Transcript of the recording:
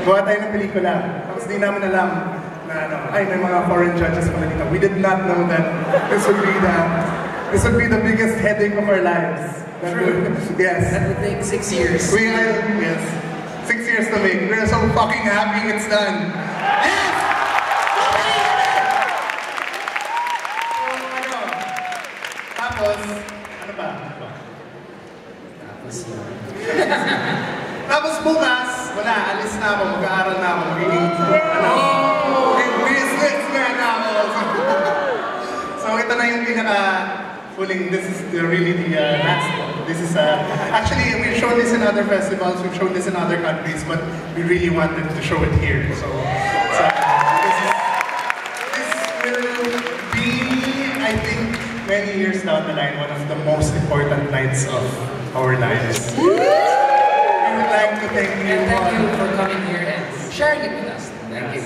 gawa tayo ng pelikula. Tapos di namin alam na ay may mga foreign judges pala dito. We did not know that this would be the biggest headache of our lives. True. Yes. That would take 6 years. Yes. 6 years to make. We're so fucking happy it's done. Yes! Tapos, ano ba? Tapos bukas, wala, alis na ako, mag-aaral na ako, magiging, businessman na ako. So ito na yung pinaka-huling, this is really the last one. This is, actually, we've shown this in other festivals, we've shown this in other countries, but we really wanted to show it here. So this will be, I think, many years down the line, one of the most important nights of our lives. We would like to thank you and thank you for coming here and sharing it with us. Thank you.